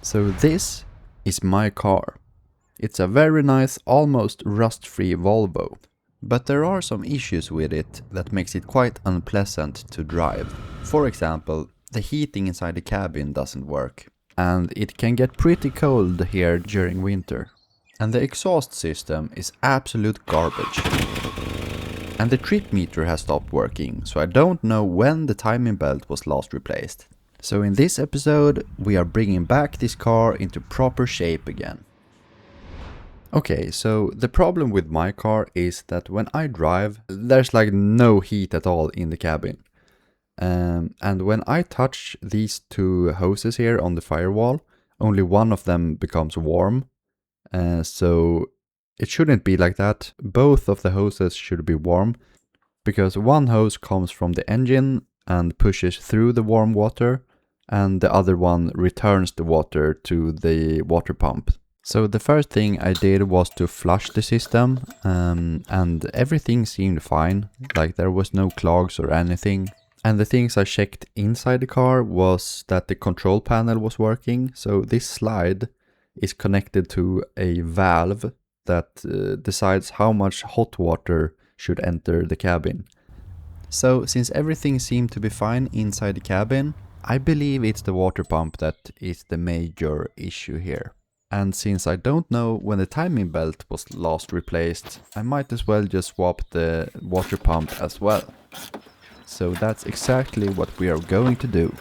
So this is my car. It's a very nice, almost rust-free Volvo. But there are some issues with it that makes it quite unpleasant to drive. For example, the heating inside the cabin doesn't work. And it can get pretty cold here during winter. And the exhaust system is absolute garbage. And the trip meter has stopped working, so I don't know when the timing belt was last replaced. So in this episode, we are bringing back this car into proper shape again. Okay, so the problem with my car is that when I drive, there's like no heat at all in the cabin. And when I touch these two hoses here on the firewall, only one of them becomes warm. So it shouldn't be like that. Both of the hoses should be warm, because one hose comes from the engine and pushes through the warm water, and the other one returns the water to the water pump. So the first thing I did was to flush the system, and everything seemed fine, like there was no clogs or anything. And the things I checked inside the car was that the control panel was working, so this slide is connected to a valve that decides how much hot water should enter the cabin. So since everything seemed to be fine inside the cabin, I believe it's the water pump that is the major issue here. And since I don't know when the timing belt was last replaced, I might as well just swap the water pump as well. So that's exactly what we are going to do.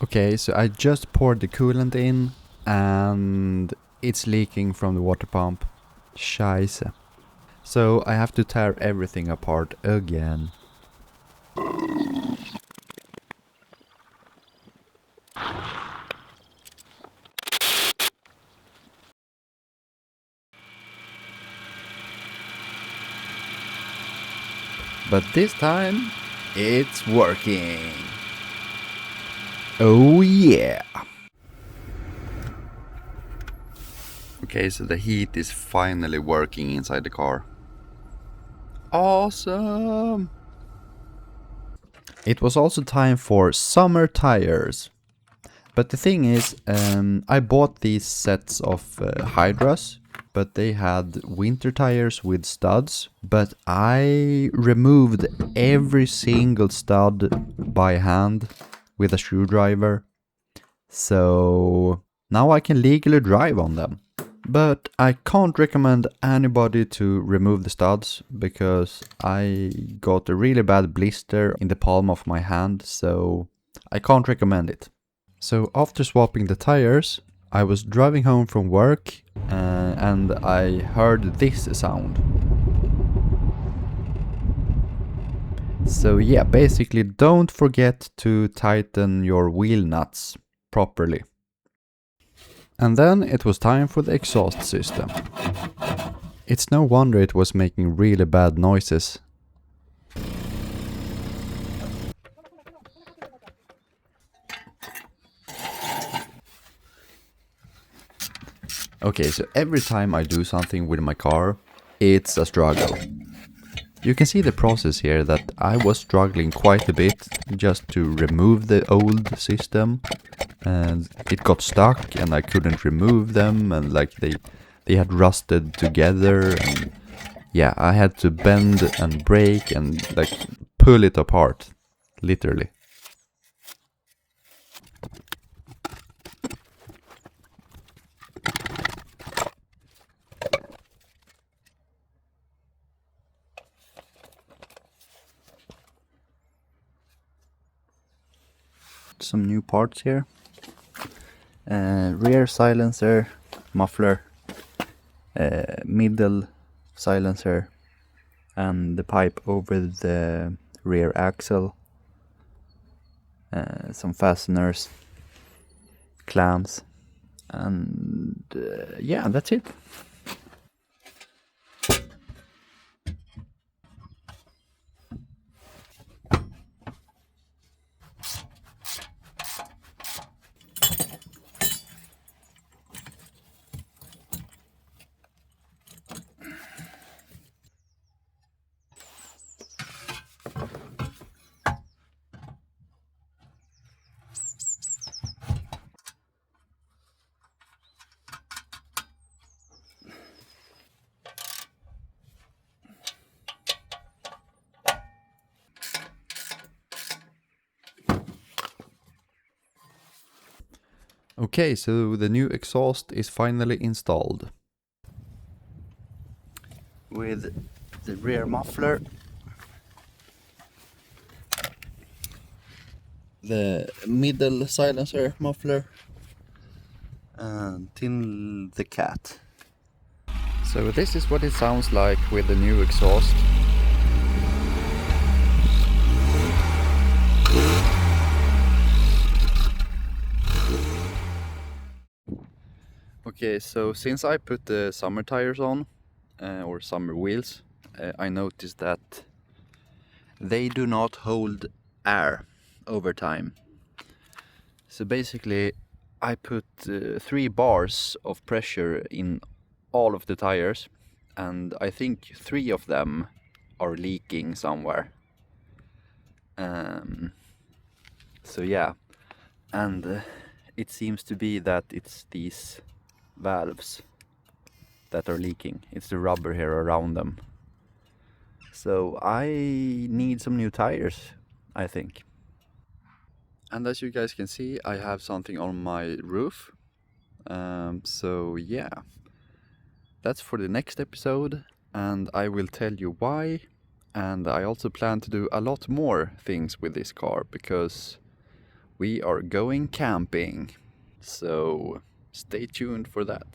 Okay, so I just poured the coolant in and it's leaking from the water pump. Scheiße. So I have to tear everything apart again. But this time, it's working. Oh yeah. Okay, so the heat is finally working inside the car. Awesome! It was also time for summer tires. But the thing is, I bought these sets of Hydras, but they had winter tires with studs. But I removed every single stud by hand with a screwdriver. So now I can legally drive on them. But I can't recommend anybody to remove the studs because I got a really bad blister in the palm of my hand, so I can't recommend it. So after swapping the tires, I was driving home from work and I heard this sound. So yeah, basically don't forget to tighten your wheel nuts properly. And then it was time for the exhaust system. It's no wonder it was making really bad noises. Okay, so every time I do something with my car, it's a struggle. You can see the process here that I was struggling quite a bit just to remove the old system, and it got stuck and I couldn't remove them, and like they had rusted together, and yeah, I had to bend and break and like pull it apart, literally. Some new parts here. Rear silencer, muffler, middle silencer, and the pipe over the rear axle, some fasteners, clamps, and yeah, that's it. Okay, so the new exhaust is finally installed. With the rear muffler, the middle silencer muffler, and Tin the cat. So this is what it sounds like with the new exhaust. Okay, so since I put the summer tires on, or summer wheels, I noticed that they do not hold air over time. So basically I put 3 bars of pressure in all of the tires, and I think 3 of them are leaking somewhere. So yeah, and it seems to be that it's these valves that are leaking. It's the rubber here around them. So I need some new tires, I think. And as you guys can see, I have something on my roof. So yeah, that's for the next episode, and I will tell you why. And I also plan to do a lot more things with this car, because We are going camping, so stay tuned for that.